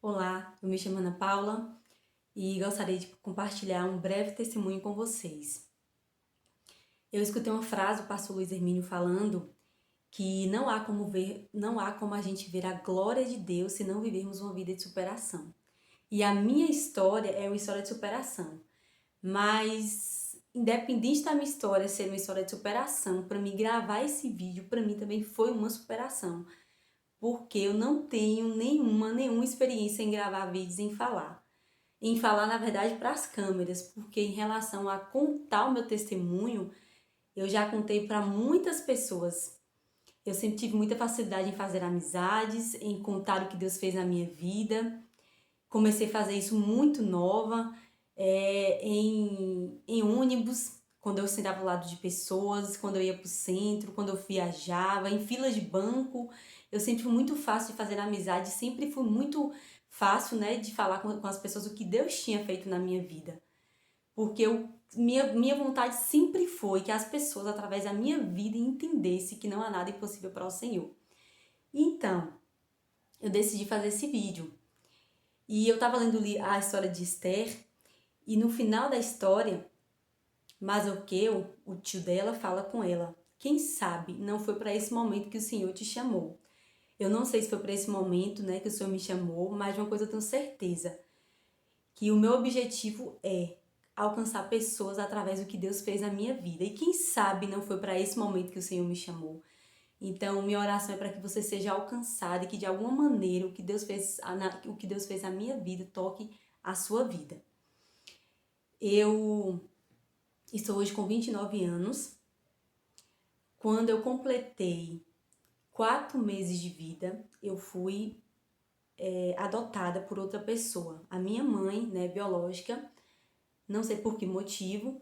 Olá, eu me chamo Ana Paula e gostaria de compartilhar um breve testemunho com vocês. Eu escutei uma frase do pastor Luiz Hermínio falando que não há como a gente ver a glória de Deus se não vivermos uma vida de superação. E a minha história é uma história de superação, mas independente da minha história ser uma história de superação, para mim gravar esse vídeo para mim também foi uma superação, porque eu não tenho nenhuma experiência em gravar vídeos em falar, na verdade, para as câmeras, porque em relação a contar o meu testemunho, eu já contei para muitas pessoas. Eu sempre tive muita facilidade em fazer amizades, em contar o que Deus fez na minha vida. Comecei a fazer isso muito nova, em ônibus, quando eu sentava ao lado de pessoas, quando eu ia para o centro, quando eu viajava, em filas de banco. Eu sempre fui muito fácil de fazer amizade, sempre fui muito fácil, né, de falar com as pessoas o que Deus tinha feito na minha vida. Porque minha vontade sempre foi que as pessoas, através da minha vida, entendessem que não há nada impossível para o Senhor. Então, eu decidi fazer esse vídeo. E eu estava lendo a história de Esther, e no final da história, Mardoqueu, o tio dela, fala com ela: quem sabe não foi para esse momento que o Senhor te chamou. Eu não sei se foi para esse momento, né, que o Senhor me chamou, mas de uma coisa eu tenho certeza, que o meu objetivo é alcançar pessoas através do que Deus fez na minha vida. E quem sabe não foi para esse momento que o Senhor me chamou. Então, minha oração é para que você seja alcançado e que de alguma maneira o que Deus fez na minha vida toque a sua vida. Eu estou hoje com 29 anos. Quando eu completei 4 meses de vida, eu fui adotada por outra pessoa. A minha mãe, né, biológica, não sei por que motivo,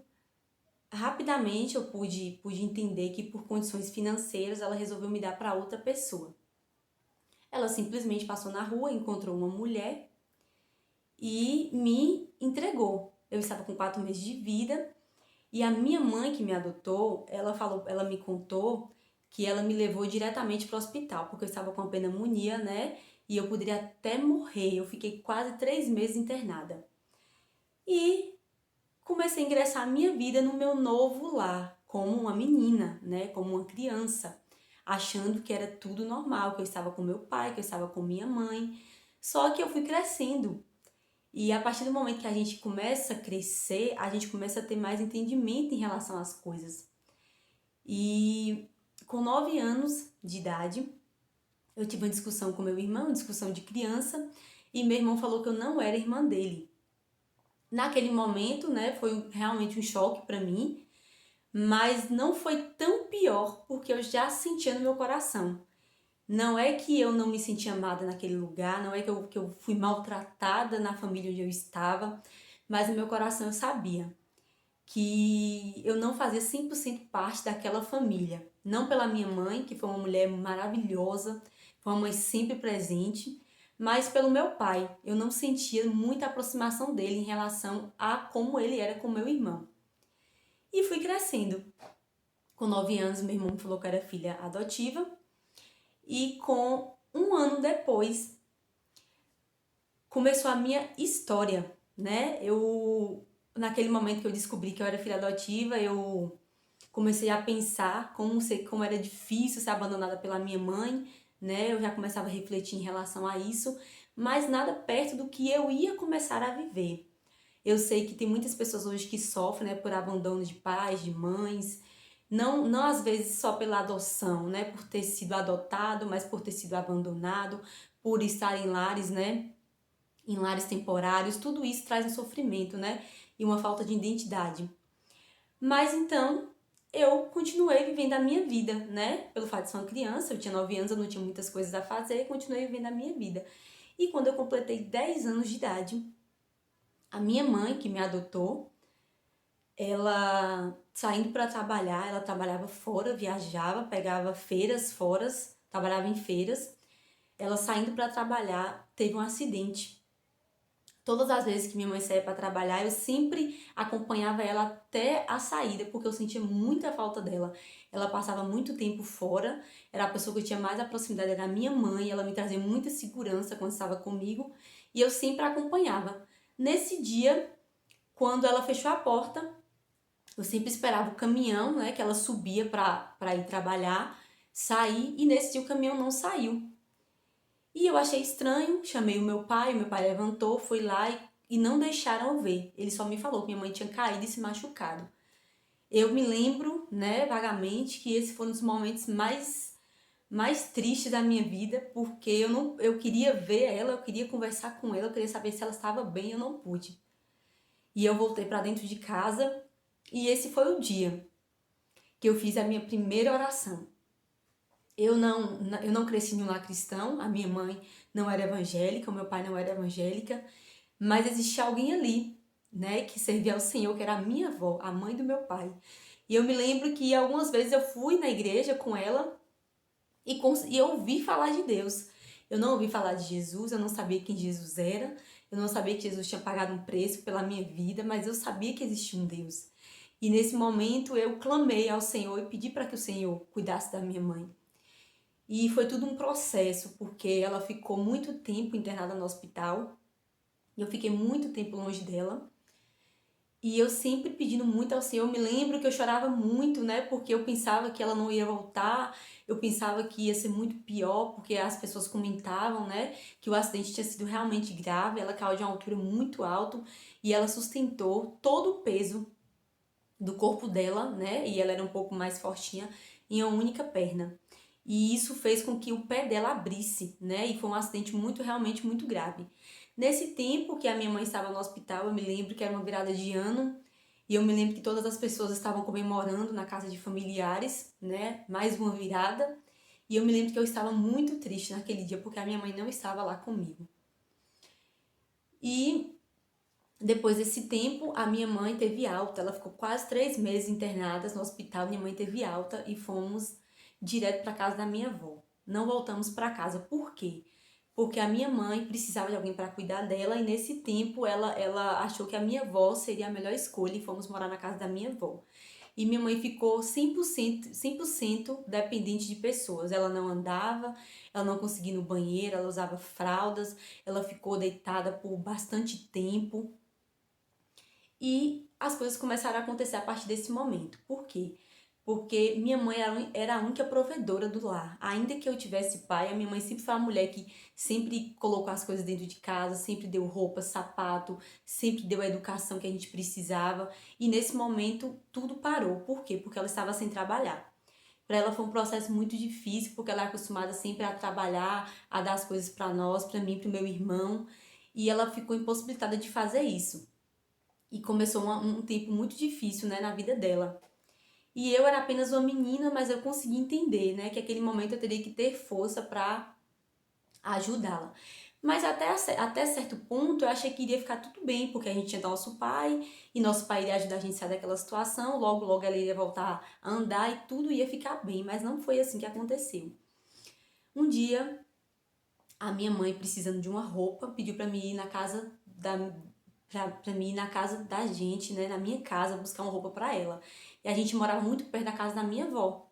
rapidamente eu pude entender que por condições financeiras ela resolveu me dar para outra pessoa. Ela simplesmente passou na rua, encontrou uma mulher e me entregou. Eu estava com 4 meses de vida e a minha mãe que me adotou, ela me contou que ela me levou diretamente para o hospital, porque eu estava com a pneumonia, né? E eu poderia até morrer. Eu fiquei quase 3 meses internada. E comecei a ingressar a minha vida no meu novo lar, como uma menina, né? Como uma criança, achando que era tudo normal, que eu estava com meu pai, que eu estava com minha mãe. Só que eu fui crescendo. E a partir do momento que a gente começa a crescer, a gente começa a ter mais entendimento em relação às coisas. E com 9 anos de idade, eu tive uma discussão com meu irmão, uma discussão de criança, e meu irmão falou que eu não era irmã dele. Naquele momento, né, foi realmente um choque para mim, mas não foi tão pior porque eu já sentia no meu coração. Não é que eu não me sentia amada naquele lugar, não é que eu fui maltratada na família onde eu estava, mas no meu coração eu sabia que eu não fazia 100% parte daquela família. Não pela minha mãe, que foi uma mulher maravilhosa, foi uma mãe sempre presente, mas pelo meu pai. Eu não sentia muita aproximação dele em relação a como ele era com meu irmão. E fui crescendo. Com 9 anos, meu irmão me falou que era filha adotiva. E com um ano depois, começou a minha história, né? Naquele momento que eu descobri que eu era filha adotiva, eu comecei a pensar como era difícil ser abandonada pela minha mãe, né? Eu já começava a refletir em relação a isso, mas nada perto do que eu ia começar a viver. Eu sei que tem muitas pessoas hoje que sofrem, né, por abandono de pais, de mães, não às vezes só pela adoção, né, por ter sido adotado, mas por ter sido abandonado, por estar em lares, né, em lares temporários, tudo isso traz um sofrimento, né, e uma falta de identidade. Mas então, eu continuei vivendo a minha vida, né, pelo fato de ser uma criança, eu tinha 9 anos, eu não tinha muitas coisas a fazer, continuei vivendo a minha vida. E quando eu completei 10 anos de idade, a minha mãe, que me adotou, ela saindo para trabalhar, ela trabalhava fora, viajava, pegava feiras fora, trabalhava em feiras. Ela saindo para trabalhar, teve um acidente. Todas as vezes que minha mãe saía para trabalhar, eu sempre acompanhava ela até a saída, porque eu sentia muita falta dela. Ela passava muito tempo fora, era a pessoa que eu tinha mais a proximidade, era a minha mãe, ela me trazia muita segurança quando estava comigo, e eu sempre acompanhava. Nesse dia, quando ela fechou a porta, eu sempre esperava o caminhão, né, que ela subia para ir trabalhar, sair, e nesse dia o caminhão não saiu. E eu achei estranho, chamei o meu pai levantou, foi lá e não deixaram eu ver. Ele só me falou que minha mãe tinha caído e se machucado. Eu me lembro, né, vagamente, que esse foi um dos momentos mais tristes da minha vida, porque eu queria ver ela, eu queria conversar com ela, eu queria saber se ela estava bem, eu não pude. E eu voltei para dentro de casa e esse foi o dia que eu fiz a minha primeira oração. Eu não cresci em um lar cristão, a minha mãe não era evangélica, o meu pai não era evangélica, mas existia alguém ali, né, que servia ao Senhor, que era a minha avó, a mãe do meu pai. E eu me lembro que algumas vezes eu fui na igreja com ela e eu ouvi falar de Deus. Eu não ouvi falar de Jesus, eu não sabia quem Jesus era, eu não sabia que Jesus tinha pagado um preço pela minha vida, mas eu sabia que existia um Deus. E nesse momento eu clamei ao Senhor e pedi para que o Senhor cuidasse da minha mãe. E foi tudo um processo, porque ela ficou muito tempo internada no hospital e eu fiquei muito tempo longe dela. E eu sempre pedindo muito ao Senhor, eu me lembro que eu chorava muito, né? Porque eu pensava que ela não ia voltar, eu pensava que ia ser muito pior, porque as pessoas comentavam, né? Que o acidente tinha sido realmente grave, ela caiu de uma altura muito alta e ela sustentou todo o peso do corpo dela, né? E ela era um pouco mais fortinha em uma única perna. E isso fez com que o pé dela abrisse, né? E foi um acidente realmente muito grave. Nesse tempo que a minha mãe estava no hospital, eu me lembro que era uma virada de ano, e eu me lembro que todas as pessoas estavam comemorando na casa de familiares, né? Mais uma virada. E eu me lembro que eu estava muito triste naquele dia, porque a minha mãe não estava lá comigo. E depois desse tempo, a minha mãe teve alta. Ela ficou quase 3 meses internada no hospital. Minha mãe teve alta e fomos direto para casa da minha avó. Não voltamos para casa. Por quê? Porque a minha mãe precisava de alguém para cuidar dela e nesse tempo ela achou que a minha avó seria a melhor escolha e fomos morar na casa da minha avó. E minha mãe ficou 100% dependente de pessoas. Ela não andava, ela não conseguia ir no banheiro, ela usava fraldas, ela ficou deitada por bastante tempo. E as coisas começaram a acontecer a partir desse momento. Por quê? Porque minha mãe era a única provedora do lar. Ainda que eu tivesse pai, a minha mãe sempre foi a mulher que sempre colocou as coisas dentro de casa, sempre deu roupa, sapato, sempre deu a educação que a gente precisava. E nesse momento tudo parou. Por quê? Porque ela estava sem trabalhar. Para ela foi um processo muito difícil, porque ela é acostumada sempre a trabalhar, a dar as coisas para nós, para mim, para o meu irmão. E ela ficou impossibilitada de fazer isso. E começou um tempo muito difícil, né, na vida dela. E eu era apenas uma menina, mas eu consegui entender, né, que aquele momento eu teria que ter força para ajudá-la. Mas até certo ponto eu achei que iria ficar tudo bem, porque a gente tinha nosso pai, e nosso pai iria ajudar a gente a sair daquela situação, logo, logo ela iria voltar a andar e tudo ia ficar bem, mas não foi assim que aconteceu. Um dia, a minha mãe, precisando de uma roupa, pediu para mim ir na casa pra mim ir na casa da gente, né, na minha casa, buscar uma roupa para ela. E a gente morava muito perto da casa da minha avó.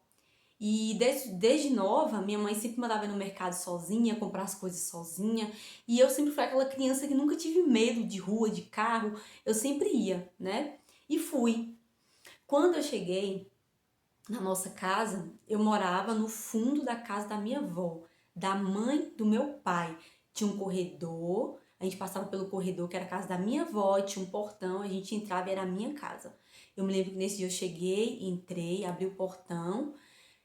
E desde nova, minha mãe sempre mandava ir no mercado sozinha, comprar as coisas sozinha. E eu sempre fui aquela criança que nunca tive medo de rua, de carro. Eu sempre ia, né? E fui. Quando eu cheguei na nossa casa, eu morava no fundo da casa da minha avó, da mãe do meu pai. Tinha um corredor, a gente passava pelo corredor que era a casa da minha avó, e tinha um portão, a gente entrava e era a minha casa. Eu me lembro que nesse dia eu cheguei, entrei, abri o portão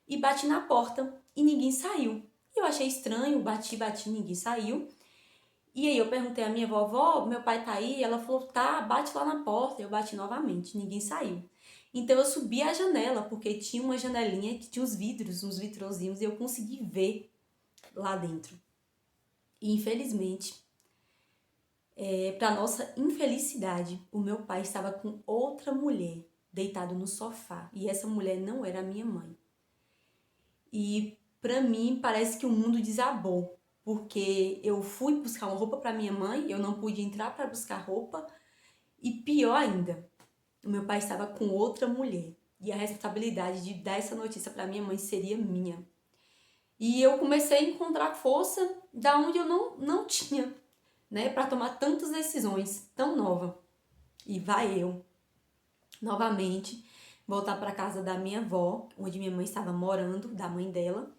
e bati na porta e ninguém saiu. Eu achei estranho, bati, ninguém saiu. E aí eu perguntei à minha vovó, meu pai tá aí? Ela falou, tá, bate lá na porta. Eu bati novamente, ninguém saiu. Então eu subi a janela, porque tinha uma janelinha que tinha os vidros, uns vitrozinhos, e eu consegui ver lá dentro. E infelizmente, para nossa infelicidade, o meu pai estava com outra mulher deitado no sofá. E essa mulher não era a minha mãe. E para mim parece que o mundo desabou, porque eu fui buscar uma roupa para minha mãe, eu não pude entrar para buscar roupa, e pior ainda, o meu pai estava com outra mulher. E a responsabilidade de dar essa notícia para minha mãe seria minha. E eu comecei a encontrar força da onde eu não tinha, né, para tomar tantas decisões tão nova. E vai eu, novamente, voltar para casa da minha avó, onde minha mãe estava morando, da mãe dela,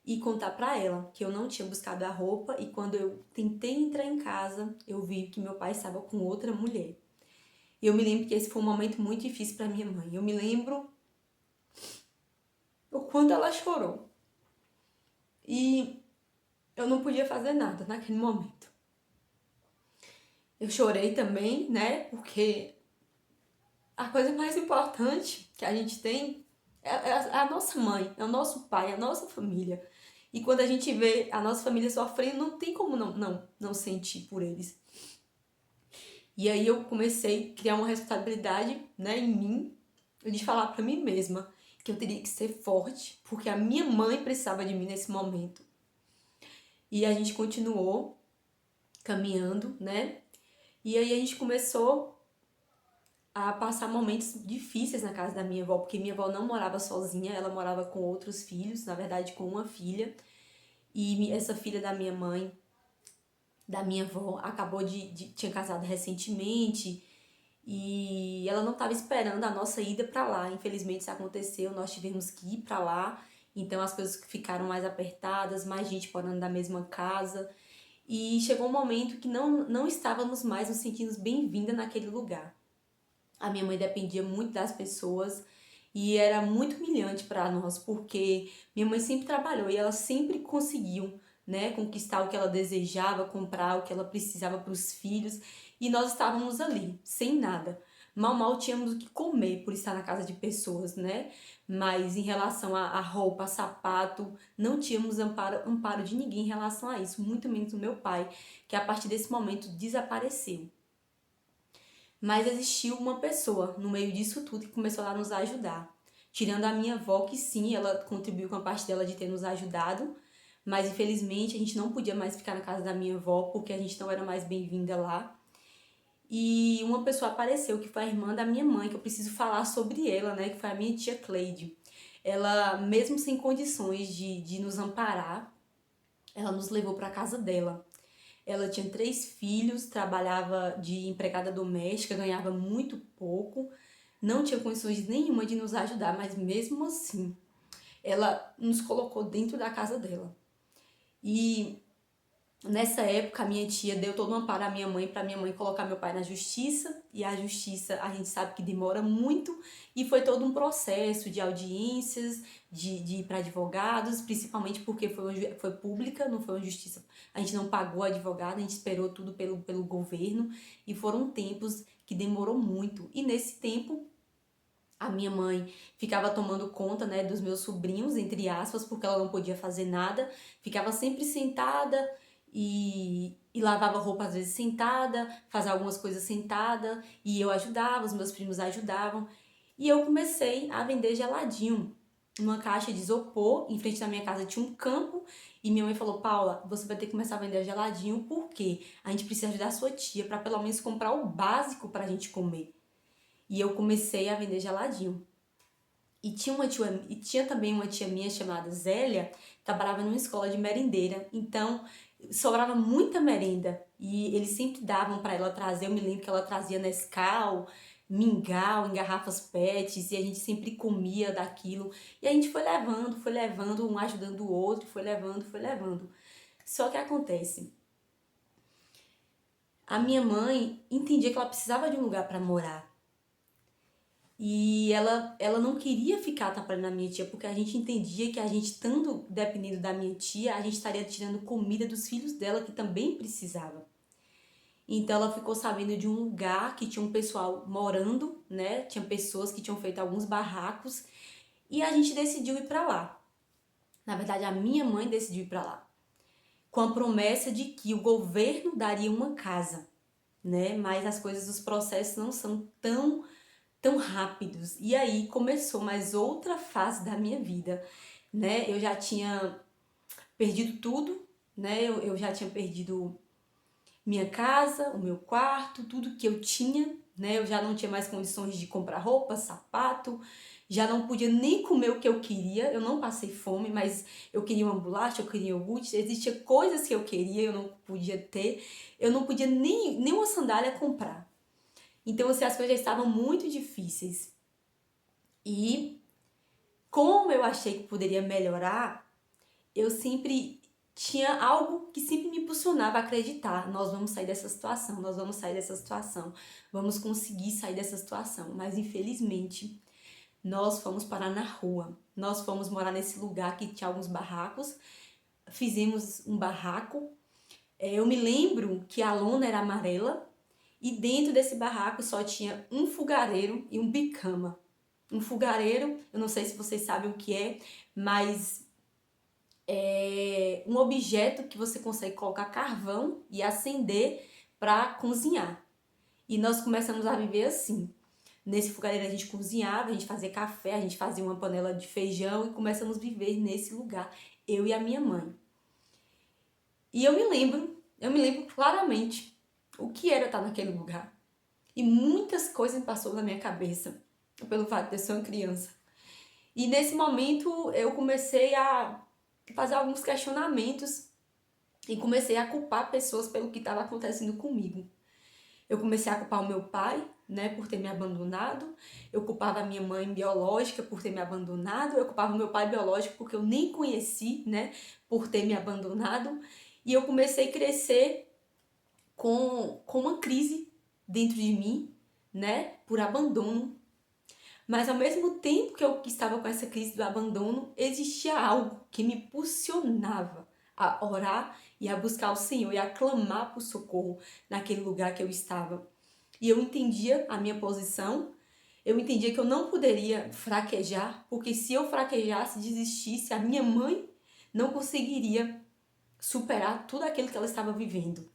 e contar para ela que eu não tinha buscado a roupa e quando eu tentei entrar em casa, eu vi que meu pai estava com outra mulher. E eu me lembro que esse foi um momento muito difícil para minha mãe. Eu me lembro o quanto ela chorou. E eu não podia fazer nada naquele momento. Eu chorei também, né? Porque a coisa mais importante que a gente tem é a nossa mãe, é o nosso pai, é a nossa família. E quando a gente vê a nossa família sofrendo, não tem como não sentir por eles. E aí eu comecei a criar uma responsabilidade, né, em mim, de falar pra mim mesma que eu teria que ser forte, porque a minha mãe precisava de mim nesse momento. E a gente continuou caminhando, né? E aí a gente começou a passar momentos difíceis na casa da minha avó, porque minha avó não morava sozinha, ela morava com outros filhos, na verdade com uma filha. E essa filha da minha mãe, da minha avó, acabou tinha casado recentemente e ela não estava esperando a nossa ida para lá. Infelizmente isso aconteceu, nós tivemos que ir para lá. Então as coisas ficaram mais apertadas, mais gente morando na mesma casa. E chegou um momento que não estávamos mais nos sentindo bem-vinda naquele lugar. A minha mãe dependia muito das pessoas e era muito humilhante para nós, porque minha mãe sempre trabalhou e ela sempre conseguiu, né, conquistar o que ela desejava, comprar o que ela precisava para os filhos, e nós estávamos ali, sem nada. Mal tínhamos o que comer por estar na casa de pessoas, né? Mas em relação a roupa, a sapato, não tínhamos amparo de ninguém em relação a isso, muito menos o meu pai, que a partir desse momento desapareceu. Mas existiu uma pessoa no meio disso tudo que começou a nos ajudar. Tirando a minha avó, que sim, ela contribuiu com a parte dela de ter nos ajudado, mas infelizmente a gente não podia mais ficar na casa da minha avó porque a gente não era mais bem-vinda lá. E uma pessoa apareceu, que foi a irmã da minha mãe, que eu preciso falar sobre ela, né? Que foi a minha tia Cleide. Ela, mesmo sem condições de nos amparar, ela nos levou para casa dela. Ela tinha 3 filhos, trabalhava de empregada doméstica, ganhava muito pouco, não tinha condições nenhuma de nos ajudar, mas mesmo assim, ela nos colocou dentro da casa dela. E nessa época, a minha tia deu todo um amparo à minha mãe, para minha mãe colocar meu pai na justiça, e a justiça a gente sabe que demora muito, e foi todo um processo de audiências, de ir para advogados, principalmente porque foi pública, não foi uma justiça, a gente não pagou advogado, a gente esperou tudo pelo governo, e foram tempos que demorou muito, e nesse tempo a minha mãe ficava tomando conta, né, dos meus sobrinhos, entre aspas, porque ela não podia fazer nada, ficava sempre sentada e lavava roupa às vezes sentada, fazia algumas coisas sentada, e eu ajudava, os meus primos ajudavam. E eu comecei a vender geladinho numa caixa de isopor, em frente da minha casa tinha um campo, e minha mãe falou: Paula, você vai ter que começar a vender geladinho, porque a gente precisa ajudar a sua tia para pelo menos comprar o básico pra gente comer. E eu comecei a vender geladinho. E tinha também uma tia minha chamada Zélia, que trabalhava numa escola de merendeira. Então, sobrava muita merenda. E eles sempre davam para ela trazer. Eu me lembro que ela trazia Nescau, mingau em garrafas PETs. E a gente sempre comia daquilo. E a gente foi levando, um ajudando o outro. Foi levando, foi levando. Só que acontece, a minha mãe entendia que ela precisava de um lugar para morar. E ela não queria ficar atrapalhando a minha tia, porque a gente entendia que a gente, estando dependendo da minha tia, a gente estaria tirando comida dos filhos dela, que também precisava. Então ela ficou sabendo de um lugar que tinha um pessoal morando, né? Tinha pessoas que tinham feito alguns barracos e a gente decidiu ir para lá. Na verdade, a minha mãe decidiu ir para lá, com a promessa de que o governo daria uma casa, né? Mas as coisas, os processos não são tão rápidos. E aí começou mais outra fase da minha vida, né? Eu já tinha perdido tudo, né? Eu já tinha perdido minha casa, o meu quarto, tudo que eu tinha, né? Eu já não tinha mais condições de comprar roupa, sapato, já não podia nem comer o que eu queria. Eu não passei fome, mas eu queria uma bolacha, eu queria iogurte, existia coisas que eu queria, eu não podia ter, eu não podia nem uma sandália comprar. Então, assim, as coisas já estavam muito difíceis. E como eu achei que poderia melhorar, eu sempre tinha algo que sempre me impulsionava a acreditar. Nós vamos sair dessa situação, nós vamos sair dessa situação, vamos conseguir sair dessa situação. Mas infelizmente, nós fomos parar na rua. Nós fomos morar nesse lugar que tinha alguns barracos. Fizemos um barraco. Eu me lembro que a lona era amarela e dentro desse barraco só tinha um fogareiro e um bicama. Um fogareiro, eu não sei se vocês sabem o que é, mas é um objeto que você consegue colocar carvão e acender para cozinhar. E nós começamos a viver assim. Nesse fogareiro a gente cozinhava, a gente fazia café, a gente fazia uma panela de feijão e começamos a viver nesse lugar, eu e a minha mãe. E eu me lembro claramente o que era estar naquele lugar. E muitas coisas passou na minha cabeça, pelo fato de eu ser uma criança. E nesse momento eu comecei a fazer alguns questionamentos e comecei a culpar pessoas pelo que estava acontecendo comigo. Eu comecei a culpar o meu pai, né, por ter me abandonado. Eu culpava a minha mãe biológica por ter me abandonado. Eu culpava o meu pai biológico porque eu nem conheci, né, por ter me abandonado. E eu comecei a crescer com uma crise dentro de mim, né, por abandono. Mas ao mesmo tempo que eu estava com essa crise do abandono, existia algo que me impulsionava a orar e a buscar o Senhor e a clamar por socorro naquele lugar que eu estava. E eu entendia a minha posição, eu entendia que eu não poderia fraquejar, porque se eu fraquejasse, desistisse, a minha mãe não conseguiria superar tudo aquilo que ela estava vivendo.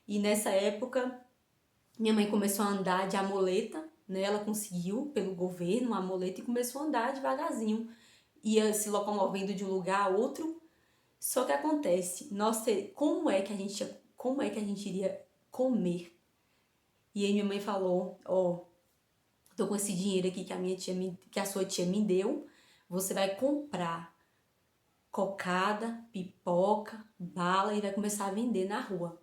E nessa época, minha mãe começou a andar de amoleta, né? Ela conseguiu, pelo governo, uma amoleta e começou a andar devagarzinho. Ia se locomovendo de um lugar a outro. Só que acontece, nossa, como é que a gente iria comer? E aí minha mãe falou, ó, tô com esse dinheiro aqui que a sua tia me deu, você vai comprar cocada, pipoca, bala e vai começar a vender na rua.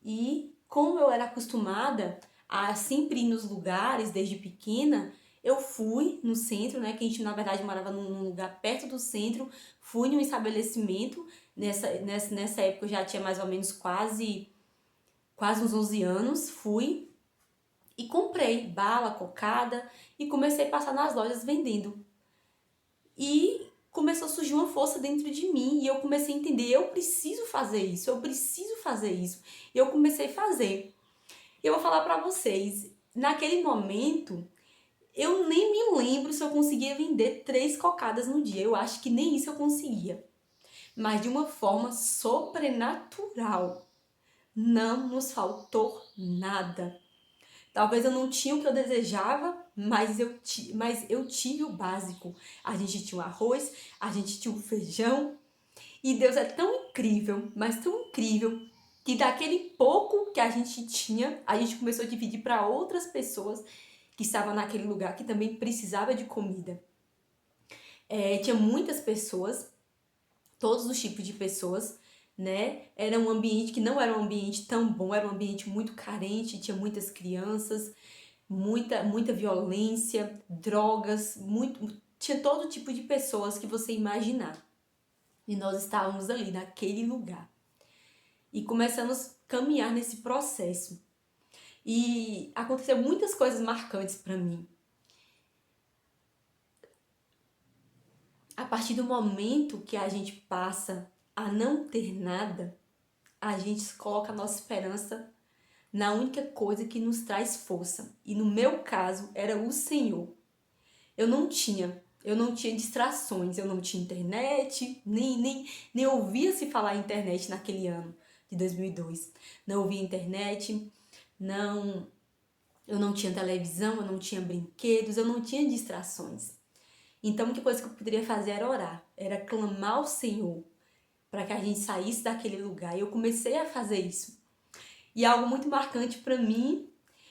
E como eu era acostumada a sempre ir nos lugares desde pequena, eu fui no centro, né, que a gente na verdade morava num lugar perto do centro, fui num estabelecimento, nessa época eu já tinha mais ou menos quase uns 11 anos, fui e comprei bala, cocada e comecei a passar nas lojas vendendo. E começou a surgir uma força dentro de mim e eu comecei a entender, eu preciso fazer isso, eu preciso fazer isso. E eu comecei a fazer. E eu vou falar pra vocês, naquele momento, eu nem me lembro se eu conseguia vender 3 cocadas no dia. Eu acho que nem isso eu conseguia. Mas de uma forma sobrenatural. Não nos faltou nada. Talvez eu não tinha o que eu desejava, mas eu tive o básico. A gente tinha o arroz, a gente tinha o feijão. E Deus é tão incrível, mas tão incrível, que daquele pouco que a gente tinha, a gente começou a dividir para outras pessoas que estavam naquele lugar, que também precisava de comida. Tinha muitas pessoas, todos os tipos de pessoas, né? Era um ambiente que não era um ambiente tão bom, era um ambiente muito carente, tinha muitas crianças, muita violência, drogas, tinha todo tipo de pessoas que você imaginar. E nós estávamos ali naquele lugar. E começamos a caminhar nesse processo. E aconteceu muitas coisas marcantes para mim. A partir do momento que a gente passa a não ter nada, a gente coloca a nossa esperança na única coisa que nos traz força. E no meu caso, era o Senhor. Eu não tinha distrações, eu não tinha internet, nem ouvia se falar internet naquele ano de 2002. Não ouvia internet, eu não tinha televisão, eu não tinha brinquedos, eu não tinha distrações. Então, a única coisa que eu poderia fazer era orar, era clamar ao Senhor para que a gente saísse daquele lugar. E eu comecei a fazer isso. E algo muito marcante para mim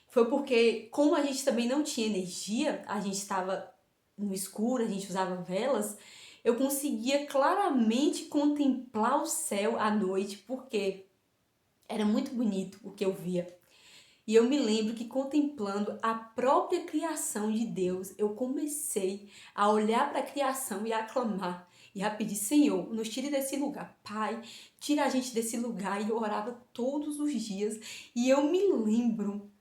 foi porque, como a gente também não tinha energia, a gente estava no escuro, a gente usava velas, eu conseguia claramente contemplar o céu à noite, porque era muito bonito o que eu via. E eu me lembro que, contemplando a própria criação de Deus, eu comecei a olhar para a criação e a clamar e a pedir: Senhor, nos tire desse lugar. Pai, tira a gente desse lugar. E eu orava todos os dias. E eu me lembro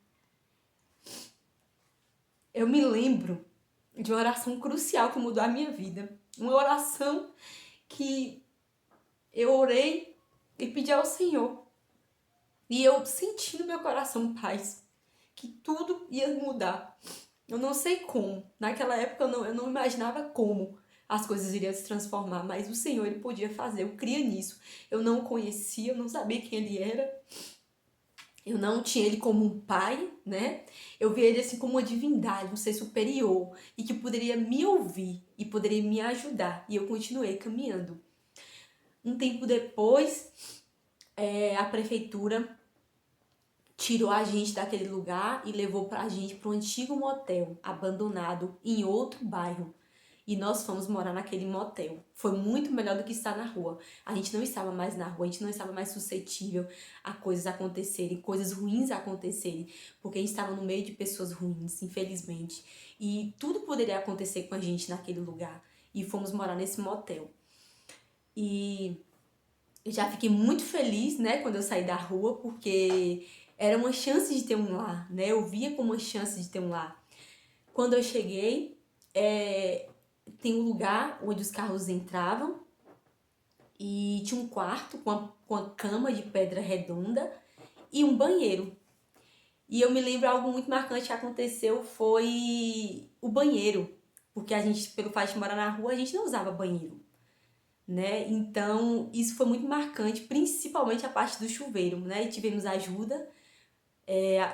de uma oração crucial que mudou a minha vida. Uma oração que eu orei e pedi ao Senhor. E eu senti no meu coração paz, que tudo ia mudar. Eu não sei como. Naquela época eu não imaginava como as coisas iriam se transformar, mas o Senhor, Ele podia fazer. Eu cria nisso. Eu não o conhecia, eu não sabia quem Ele era. Eu não tinha Ele como um pai, né? Eu via Ele assim como uma divindade, um ser superior, e que poderia me ouvir e poderia me ajudar. E eu continuei caminhando. Um tempo depois, a prefeitura tirou a gente daquele lugar e levou a gente para um antigo motel abandonado em outro bairro. E nós fomos morar naquele motel. Foi muito melhor do que estar na rua. A gente não estava mais na rua, a gente não estava mais suscetível a coisas acontecerem, coisas ruins acontecerem, porque a gente estava no meio de pessoas ruins, infelizmente. E tudo poderia acontecer com a gente naquele lugar. E fomos morar nesse motel. E eu já fiquei muito feliz, né, quando eu saí da rua, porque era uma chance de ter um lar, né? Eu via como uma chance de ter um lar. Quando eu cheguei, tem um lugar onde os carros entravam e tinha um quarto com a cama de pedra redonda e um banheiro. E eu me lembro algo muito marcante que aconteceu foi o banheiro, porque a gente, pelo fato de morar na rua, a gente não usava banheiro, né? Então, isso foi muito marcante, principalmente a parte do chuveiro, né? E tivemos ajuda,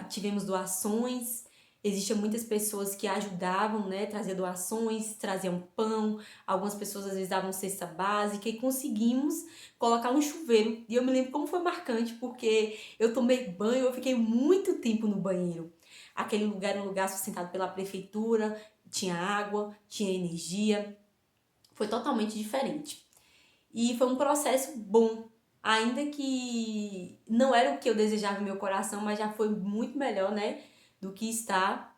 tivemos doações, existiam muitas pessoas que ajudavam, né? Traziam doações, traziam pão, algumas pessoas às vezes davam cesta básica e conseguimos colocar um chuveiro. E eu me lembro como foi marcante, porque eu tomei banho, eu fiquei muito tempo no banheiro. Aquele lugar era um lugar sustentado pela prefeitura, tinha água, tinha energia, foi totalmente diferente. E foi um processo bom, ainda que não era o que eu desejava no meu coração, mas já foi muito melhor, né, do que estar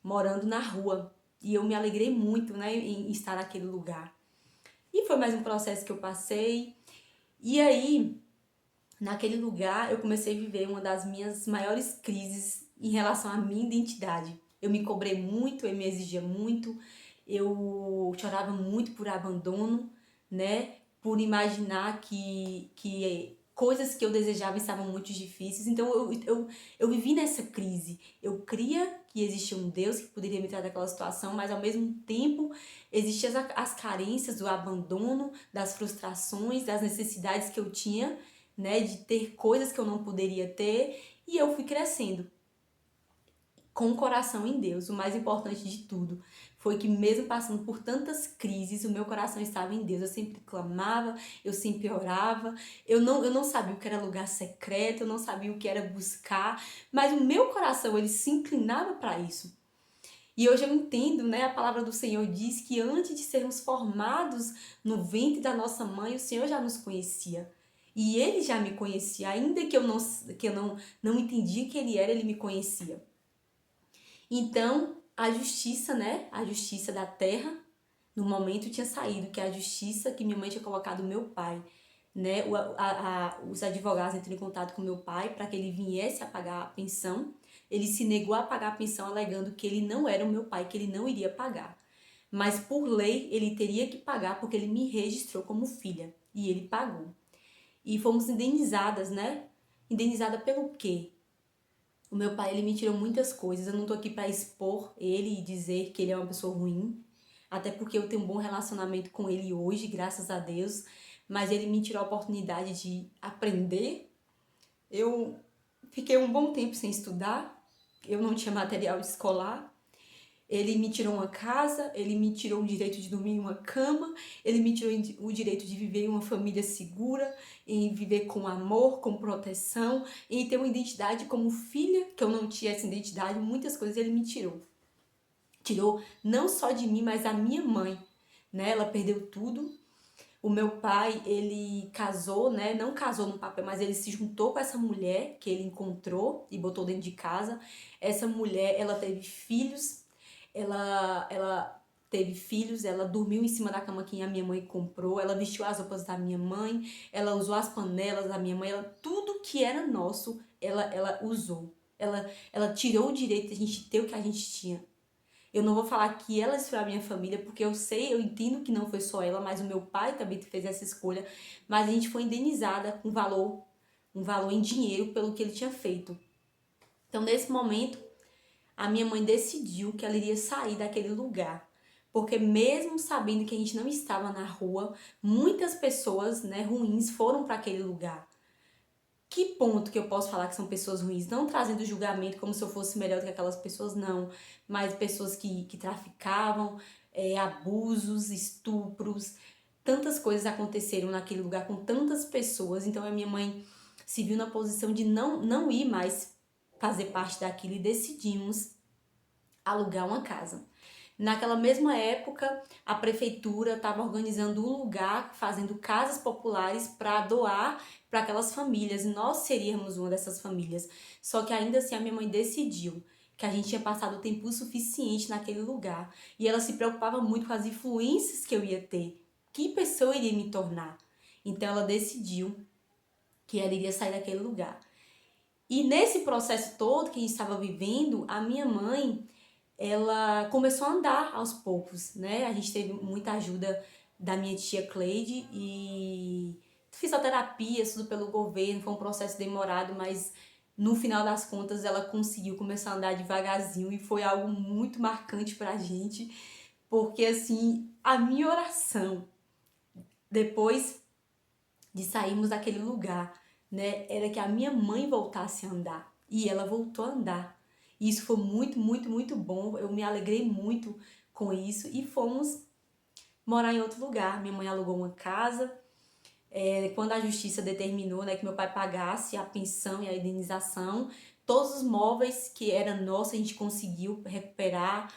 morando na rua. E eu me alegrei muito, né, em estar naquele lugar. E foi mais um processo que eu passei. E aí, naquele lugar, eu comecei a viver uma das minhas maiores crises em relação à minha identidade. Eu me cobrei muito, eu me exigia muito, eu chorava muito por abandono, né? Por imaginar que coisas que eu desejava estavam muito difíceis. Então eu vivi nessa crise. Eu cria que existia um Deus que poderia me tirar daquela situação, mas ao mesmo tempo existiam as carências do abandono, das frustrações, das necessidades que eu tinha, né, de ter coisas que eu não poderia ter, e eu fui crescendo com o coração em Deus. O mais importante de tudo foi que, mesmo passando por tantas crises, o meu coração estava em Deus. Eu sempre clamava, eu sempre orava. Eu não sabia o que era lugar secreto, eu não sabia o que era buscar, mas o meu coração, ele se inclinava para isso. E hoje eu entendo, né? A palavra do Senhor diz que antes de sermos formados no ventre da nossa mãe, o Senhor já nos conhecia. E Ele já me conhecia, ainda que eu não entendia quem Ele era, Ele me conhecia. Então, a justiça, né? A justiça da terra, no momento tinha saído, que é a justiça que minha mãe tinha colocado o meu pai, né? Os advogados entraram em contato com meu pai para que ele viesse a pagar a pensão. Ele se negou a pagar a pensão, alegando que ele não era o meu pai, que ele não iria pagar. Mas por lei ele teria que pagar porque ele me registrou como filha e ele pagou. E fomos indenizadas, né? Indenizada pelo quê? O meu pai, ele me tirou muitas coisas. Eu não tô aqui para expor ele e dizer que ele é uma pessoa ruim, até porque eu tenho um bom relacionamento com ele hoje, graças a Deus, mas ele me tirou a oportunidade de aprender. Eu fiquei um bom tempo sem estudar, eu não tinha material escolar, Ele me tirou uma casa, ele me tirou o direito de dormir em uma cama, ele me tirou o direito de viver em uma família segura, em viver com amor, com proteção, em ter uma identidade como filha, que eu não tinha essa identidade, muitas coisas ele me tirou. Tirou não só de mim, mas a minha mãe, né? Ela perdeu tudo. O meu pai, ele casou, né? Não casou no papel, mas ele se juntou com essa mulher que ele encontrou e botou dentro de casa. Essa mulher, ela teve filhos, ela teve filhos, ela dormiu em cima da cama que a minha mãe comprou, ela vestiu as roupas da minha mãe, ela usou as panelas da minha mãe, tudo que era nosso, ela usou. Ela tirou o direito de a gente ter o que a gente tinha. Eu não vou falar que ela destruiu a minha família, porque eu sei, eu entendo que não foi só ela, mas o meu pai também fez essa escolha. Mas a gente foi indenizada com um valor em dinheiro pelo que ele tinha feito. Então, nesse momento, a minha mãe decidiu que ela iria sair daquele lugar. Porque mesmo sabendo que a gente não estava na rua, muitas pessoas, né, ruins foram para aquele lugar. Que ponto que eu posso falar que são pessoas ruins? Não trazendo julgamento como se eu fosse melhor do que aquelas pessoas, não. Mas pessoas que traficavam, abusos, estupros, tantas coisas aconteceram naquele lugar com tantas pessoas. Então a minha mãe se viu na posição de não ir mais fazer parte daquilo e decidimos alugar uma casa. Naquela mesma época, a prefeitura estava organizando um lugar, fazendo casas populares para doar para aquelas famílias. E nós seríamos uma dessas famílias. Só que ainda assim a minha mãe decidiu que a gente tinha passado tempo suficiente naquele lugar. E ela se preocupava muito com as influências que eu ia ter. Que pessoa eu iria me tornar? Então ela decidiu que ela iria sair daquele lugar. E nesse processo todo que a gente estava vivendo, a minha mãe, ela começou a andar aos poucos, né? A gente teve muita ajuda da minha tia Cleide e fisioterapia, tudo pelo governo, foi um processo demorado, mas no final das contas ela conseguiu começar a andar devagarzinho e foi algo muito marcante pra gente, porque assim, a minha oração depois de sairmos daquele lugar, né, era que a minha mãe voltasse a andar. E ela voltou a andar. E isso foi muito, muito, muito bom. Eu me alegrei muito com isso e fomos morar em outro lugar. Minha mãe alugou uma casa. Quando a justiça determinou, né, que meu pai pagasse a pensão e a indenização, todos os móveis que eram nossos a gente conseguiu recuperar,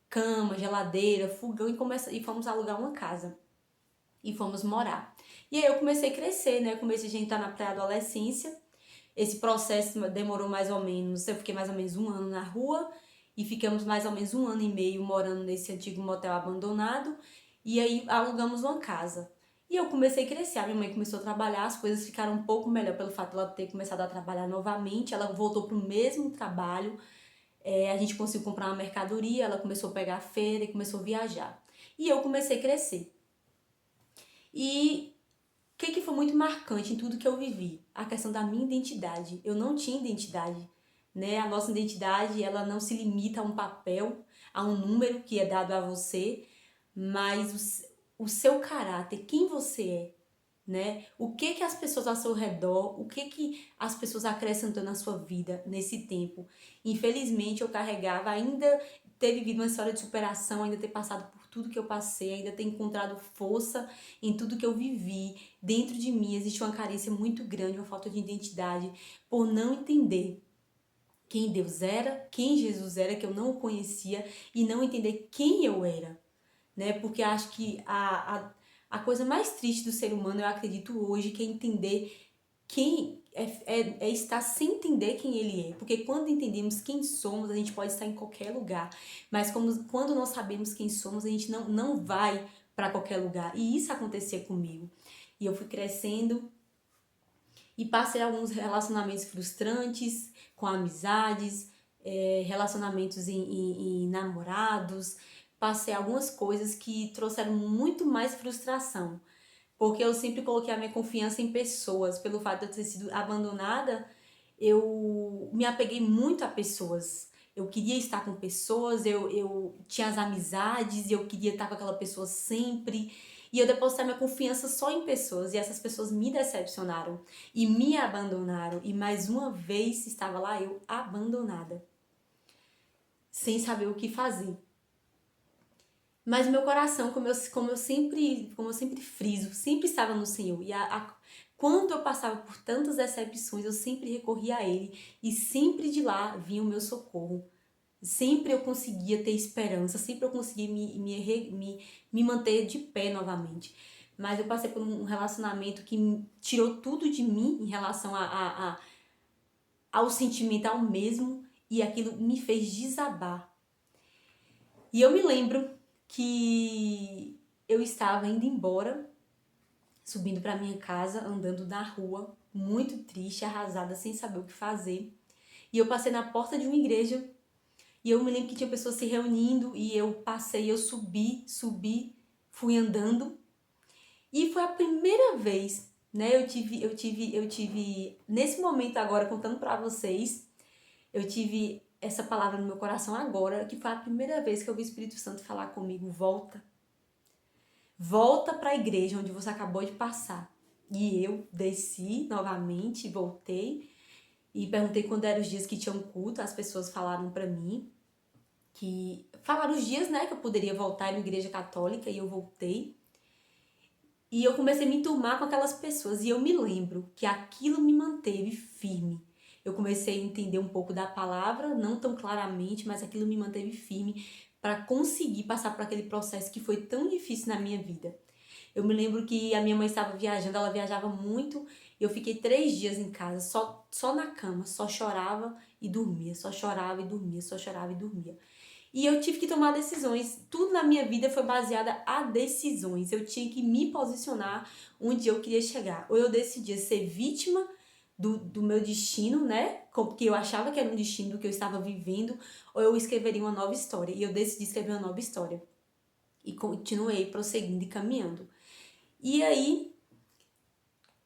cama, geladeira, fogão e fomos alugar uma casa e fomos morar. E aí eu comecei a crescer, né? Eu comecei a entrar na pré-adolescência. Esse processo demorou mais ou menos, eu fiquei mais ou menos um ano na rua e ficamos mais ou menos um ano e meio morando nesse antigo motel abandonado e aí alugamos uma casa. E eu comecei a crescer, a minha mãe começou a trabalhar, as coisas ficaram um pouco melhor pelo fato de ela ter começado a trabalhar novamente, ela voltou para o mesmo trabalho, a gente conseguiu comprar uma mercadoria, ela começou a pegar a feira e começou a viajar. E eu comecei a crescer. E o que foi muito marcante em tudo que eu vivi? A questão da minha identidade. Eu não tinha identidade, né? A nossa identidade, ela não se limita a um papel, a um número que é dado a você, mas o seu caráter, quem você é, né? O que as pessoas ao seu redor, o que as pessoas acrescentam na sua vida nesse tempo. Infelizmente, eu carregava ainda ter vivido uma história de superação, ainda ter passado por tudo que eu passei, ainda ter encontrado força em tudo que eu vivi. Dentro de mim existe uma carência muito grande, uma falta de identidade, por não entender quem Deus era, quem Jesus era, que eu não o conhecia, e não entender quem eu era, né? Porque acho que a coisa mais triste do ser humano, eu acredito hoje, que é entender quem é estar sem entender quem ele é. Porque quando entendemos quem somos, a gente pode estar em qualquer lugar. Mas quando nós sabemos quem somos, a gente não vai para qualquer lugar. E isso acontecia comigo. E eu fui crescendo e passei alguns relacionamentos frustrantes com amizades, relacionamentos em namorados. Passei algumas coisas que trouxeram muito mais frustração. Porque eu sempre coloquei a minha confiança em pessoas. Pelo fato de eu ter sido abandonada, eu me apeguei muito a pessoas. Eu queria estar com pessoas, eu tinha as amizades, eu queria estar com aquela pessoa sempre. E eu depositei minha confiança só em pessoas. E essas pessoas me decepcionaram e me abandonaram. E mais uma vez estava lá eu abandonada, sem saber o que fazer. Mas o meu coração, como eu sempre friso, sempre estava no Senhor. E quando eu passava por tantas decepções, eu sempre recorria a Ele. E sempre de lá vinha o meu socorro. Sempre eu conseguia ter esperança, sempre eu conseguia me manter de pé novamente. Mas eu passei por um relacionamento que tirou tudo de mim em relação ao sentimental mesmo. E aquilo me fez desabar. E eu me lembro que eu estava indo embora, subindo para minha casa, andando na rua, muito triste, arrasada, sem saber o que fazer. E eu passei na porta de uma igreja e eu me lembro que tinha pessoas se reunindo e eu passei, eu subi, fui andando. E foi a primeira vez, né? Eu tive nesse momento agora contando para vocês, eu tive essa palavra no meu coração agora, que foi a primeira vez que eu vi o Espírito Santo falar comigo, volta. Volta para a igreja onde você acabou de passar. E eu desci novamente, voltei e perguntei quando eram os dias que tinham culto. As pessoas falaram para mim que falaram os dias, né, que eu poderia voltar na igreja católica e eu voltei. E eu comecei a me enturmar com aquelas pessoas e eu me lembro que aquilo me manteve firme. Eu comecei a entender um pouco da palavra, não tão claramente, mas aquilo me manteve firme para conseguir passar por aquele processo que foi tão difícil na minha vida. Eu me lembro que a minha mãe estava viajando, ela viajava muito, eu fiquei 3 dias em casa, só na cama, só chorava e dormia, só chorava e dormia, só chorava e dormia. E eu tive que tomar decisões. Tudo na minha vida foi baseada a decisões. Eu tinha que me posicionar onde eu queria chegar. Ou eu decidia ser vítima do meu destino, né? Porque eu achava que era um destino do que eu estava vivendo, ou eu escreveria uma nova história. E eu decidi escrever uma nova história. E continuei prosseguindo e caminhando. E aí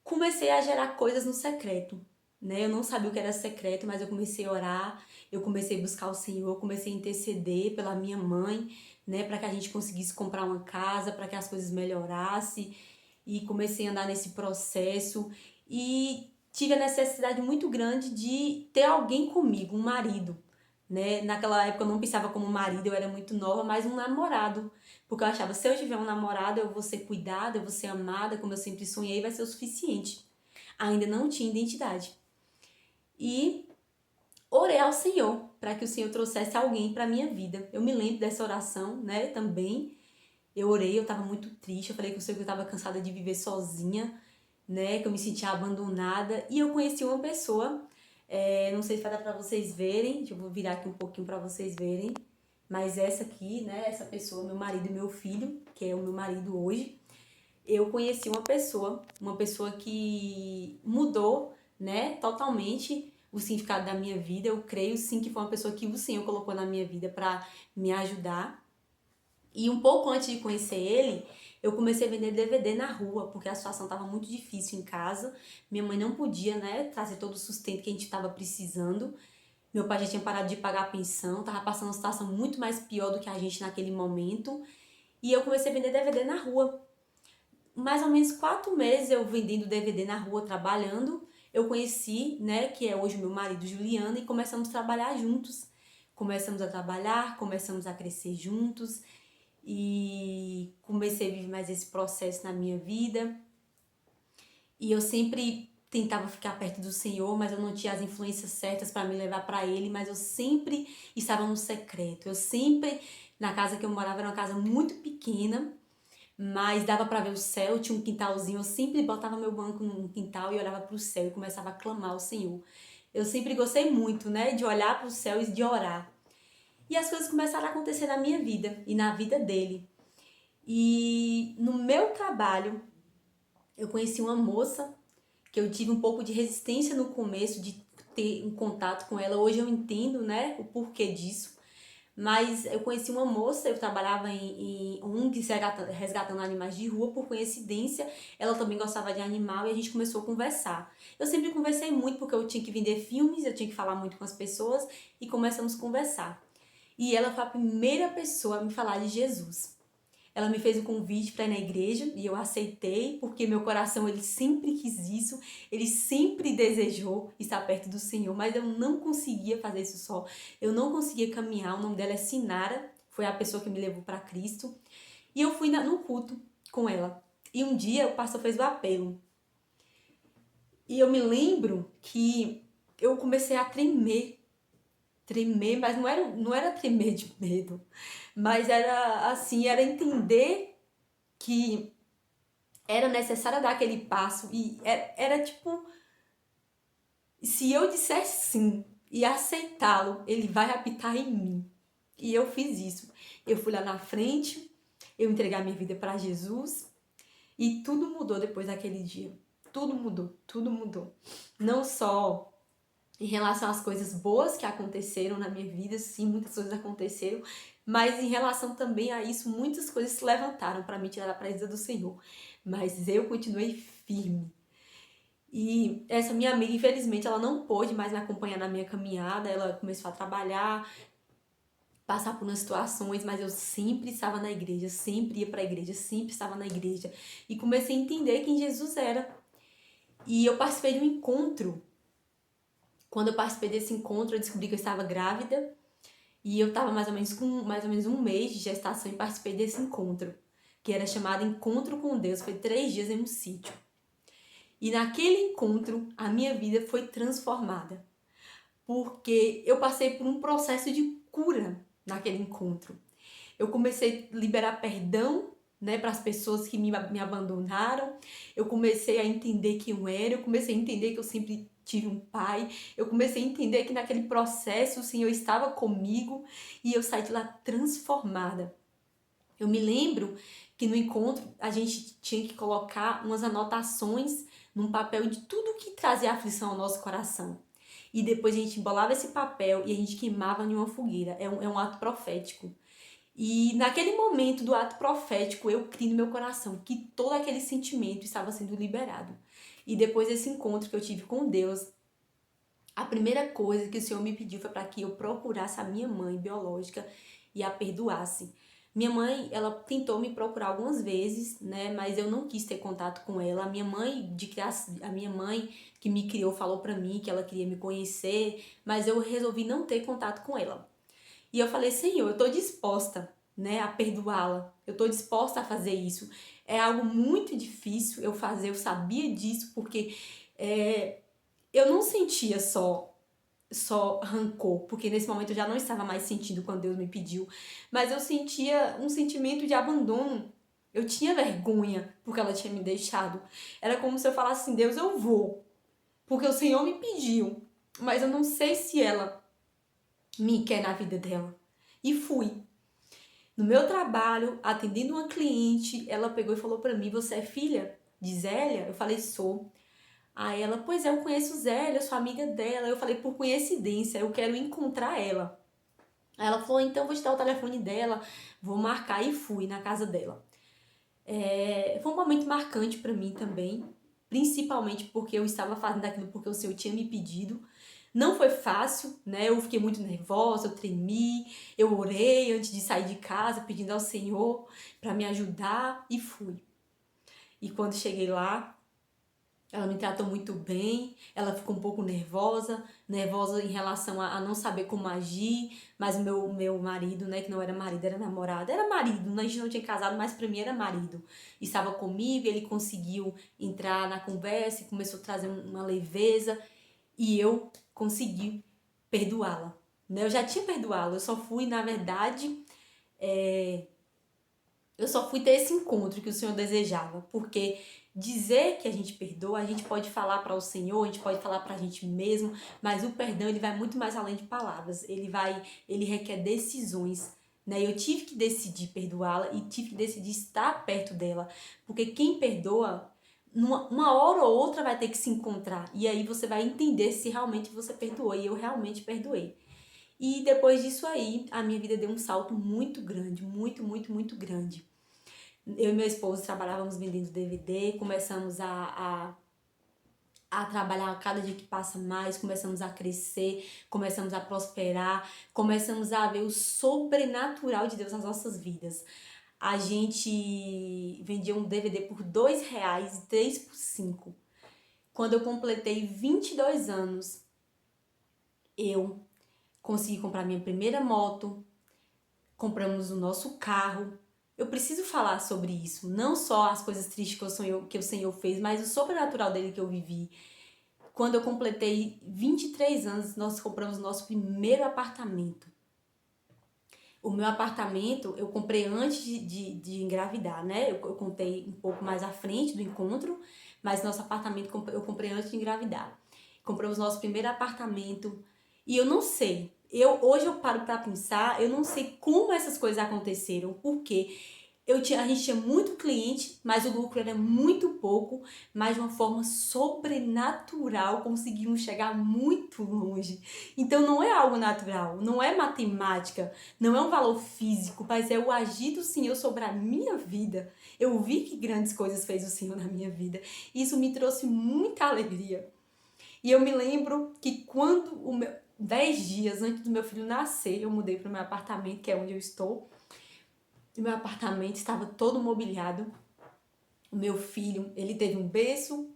comecei a gerar coisas no secreto, né? Eu não sabia o que era secreto, mas eu comecei a orar, eu comecei a buscar o Senhor, eu comecei a interceder pela minha mãe, né, para que a gente conseguisse comprar uma casa, para que as coisas melhorassem, e comecei a andar nesse processo e tive a necessidade muito grande de ter alguém comigo, um marido, né? Naquela época eu não pensava como marido, eu era muito nova, mas um namorado. Porque eu achava, se eu tiver um namorado, eu vou ser cuidada, eu vou ser amada, como eu sempre sonhei, vai ser o suficiente. Ainda não tinha identidade. E orei ao Senhor, para que o Senhor trouxesse alguém para minha vida. Eu me lembro dessa oração, né, também. Eu orei, eu estava muito triste, eu falei com o Senhor que eu estava cansada de viver sozinha, né, que eu me sentia abandonada. E eu conheci uma pessoa, não sei se vai dar para vocês verem, deixa eu virar aqui um pouquinho para vocês verem. Mas essa aqui, né, essa pessoa, meu marido e meu filho, que é o meu marido hoje, eu conheci uma pessoa que mudou, né, totalmente o significado da minha vida. Eu creio sim que foi uma pessoa que o Senhor colocou na minha vida para me ajudar. E um pouco antes de conhecer ele, eu comecei a vender DVD na rua, porque a situação estava muito difícil em casa. Minha mãe não podia, né, trazer todo o sustento que a gente estava precisando. Meu pai já tinha parado de pagar a pensão, tava passando uma situação muito mais pior do que a gente naquele momento. E eu comecei a vender DVD na rua. Mais ou menos 4 meses eu vendendo DVD na rua, trabalhando. Eu conheci, né, que é hoje meu marido Juliano, e começamos a trabalhar juntos. Começamos a trabalhar, começamos a crescer juntos. E comecei a viver mais esse processo na minha vida. E eu sempre tentava ficar perto do Senhor, mas eu não tinha as influências certas para me levar para Ele, mas eu sempre estava no secreto. Eu sempre, na casa que eu morava, era uma casa muito pequena, mas dava para ver o céu, tinha um quintalzinho, eu sempre botava meu banco no quintal e olhava para o céu e começava a clamar ao Senhor. Eu sempre gostei muito, né, de olhar para o céu e de orar. E as coisas começaram a acontecer na minha vida e na vida dele. E no meu trabalho, eu conheci uma moça que eu tive um pouco de resistência no começo de ter um contato com ela. Hoje eu entendo, né, o porquê disso. Mas eu conheci uma moça, eu trabalhava em ONGs resgatando animais de rua, por coincidência, ela também gostava de animal e a gente começou a conversar. Eu sempre conversei muito porque eu tinha que vender filmes, eu tinha que falar muito com as pessoas e começamos a conversar. E ela foi a primeira pessoa a me falar de Jesus. Ela me fez o convite para ir na igreja e eu aceitei, porque meu coração ele sempre quis isso, ele sempre desejou estar perto do Senhor, mas eu não conseguia fazer isso só. Eu não conseguia caminhar. O nome dela é Sinara, foi a pessoa que me levou para Cristo. E eu fui no culto com ela. E um dia o pastor fez o apelo. E eu me lembro que eu comecei a tremer, mas não era tremer de medo, mas era assim, era entender que era necessário dar aquele passo e era tipo, se eu dissesse sim e aceitá-lo, ele vai habitar em mim. E eu fiz isso. Eu fui lá na frente, eu entreguei a minha vida para Jesus e tudo mudou depois daquele dia. Tudo mudou, tudo mudou. Não só em relação às coisas boas que aconteceram na minha vida, sim, muitas coisas aconteceram, mas em relação também a isso, muitas coisas se levantaram para me tirar da presença do Senhor. Mas eu continuei firme. E essa minha amiga, infelizmente, ela não pôde mais me acompanhar na minha caminhada, ela começou a trabalhar, passar por umas situações, mas eu sempre estava na igreja, sempre ia para a igreja, sempre estava na igreja. E comecei a entender quem Jesus era. E eu participei de um encontro. Quando eu participei desse encontro, eu descobri que eu estava grávida. E eu estava mais ou menos com mais ou menos um mês de gestação e participei desse encontro, que era chamado Encontro com Deus. Foi 3 dias em um sítio. E naquele encontro, a minha vida foi transformada. Porque eu passei por um processo de cura naquele encontro. Eu comecei a liberar perdão, né, para as pessoas que me abandonaram. Eu comecei a entender quem eu era. Eu comecei a entender que eu sempre tive um pai. Eu comecei a entender que naquele processo o Senhor estava comigo e eu saí de lá transformada. Eu me lembro que no encontro a gente tinha que colocar umas anotações num papel de tudo que trazia aflição ao nosso coração. E depois a gente embolava esse papel e a gente queimava em uma fogueira. É um ato profético. E naquele momento do ato profético, eu criei no meu coração que todo aquele sentimento estava sendo liberado. E depois desse encontro que eu tive com Deus, a primeira coisa que o Senhor me pediu foi para que eu procurasse a minha mãe biológica e a perdoasse. Minha mãe, ela tentou me procurar algumas vezes, né, mas eu não quis ter contato com ela. A minha mãe que me criou falou para mim que ela queria me conhecer, mas eu resolvi não ter contato com ela. E eu falei: Senhor, eu tô disposta, né, a perdoá-la. Eu tô disposta a fazer isso. É algo muito difícil eu fazer, eu sabia disso, porque eu não sentia só rancor, porque nesse momento eu já não estava mais sentindo quando Deus me pediu, mas eu sentia um sentimento de abandono. Eu tinha vergonha porque ela tinha me deixado. Era como se eu falasse assim: Deus, eu vou, porque o Senhor me pediu, mas eu não sei se ela me quer na vida dela. E fui. No meu trabalho, atendendo uma cliente, ela pegou e falou pra mim: Você é filha de Zélia? Eu falei: Sou. Aí ela: Pois é, eu conheço Zélia, eu sou amiga dela. Eu falei: Por coincidência, eu quero encontrar ela. Aí ela falou: Então vou te dar o telefone dela, vou marcar. E fui na casa dela. Foi um momento marcante pra mim também, principalmente porque eu estava fazendo aquilo porque o Senhor tinha me pedido. Não foi fácil, né? Eu fiquei muito nervosa, eu tremi, eu orei antes de sair de casa, pedindo ao Senhor para me ajudar e fui. E quando cheguei lá, ela me tratou muito bem, ela ficou um pouco nervosa em relação a não saber como agir, mas o meu marido, né, que não era marido, era namorado, era marido, né, a gente não tinha casado, mas pra mim era marido. Estava comigo, ele conseguiu entrar na conversa e começou a trazer uma leveza e eu consegui perdoá-la. Né? Eu já tinha perdoado, eu só fui, na verdade, eu só fui ter esse encontro que o Senhor desejava, porque dizer que a gente perdoa, a gente pode falar para o Senhor, a gente pode falar para a gente mesmo, mas o perdão ele vai muito mais além de palavras, ele requer decisões, né? Eu tive que decidir perdoá-la e tive que decidir estar perto dela, porque quem perdoa, uma hora ou outra vai ter que se encontrar, e aí você vai entender se realmente você perdoou, e eu realmente perdoei. E depois disso aí, a minha vida deu um salto muito grande, muito, muito, muito grande. Eu e meu esposo trabalhávamos vendendo DVD, começamos a trabalhar a cada dia que passa mais, começamos a crescer, começamos a prosperar, começamos a ver o sobrenatural de Deus nas nossas vidas. A gente vendia um DVD por R$ 2 e 3 por 5. Quando eu completei 22 anos, eu consegui comprar minha primeira moto, compramos o nosso carro. Eu preciso falar sobre isso, não só as coisas tristes que o Senhor fez, mas o sobrenatural dele que eu vivi. Quando eu completei 23 anos, nós compramos nosso primeiro apartamento. O meu apartamento eu comprei antes de engravidar, né? Eu contei um pouco mais à frente do encontro, mas nosso apartamento eu comprei antes de engravidar. Compramos nosso primeiro apartamento e eu não sei. Hoje eu paro para pensar, eu não sei como essas coisas aconteceram, porque a gente tinha muito cliente, mas o lucro era muito pouco, mas de uma forma sobrenatural conseguimos chegar muito longe. Então não é algo natural, não é matemática, não é um valor físico, mas é o agir do Senhor sobre a minha vida. Eu vi que grandes coisas fez o Senhor na minha vida. Isso me trouxe muita alegria. E eu me lembro que quando 10 dias antes do meu filho nascer, eu mudei para o meu apartamento, que é onde eu estou. O meu apartamento estava todo mobiliado. O meu filho, ele teve um berço,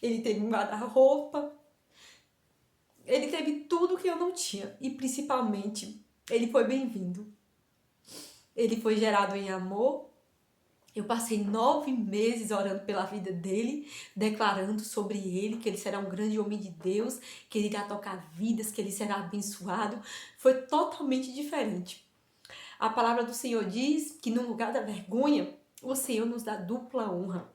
ele teve um guarda-roupa, ele teve tudo que eu não tinha. E principalmente, ele foi bem-vindo. Ele foi gerado em amor. Eu passei 9 meses orando pela vida dele, declarando sobre ele que ele será um grande homem de Deus, que ele irá tocar vidas, que ele será abençoado. Foi totalmente diferente. A palavra do Senhor diz que no lugar da vergonha, o Senhor nos dá dupla honra.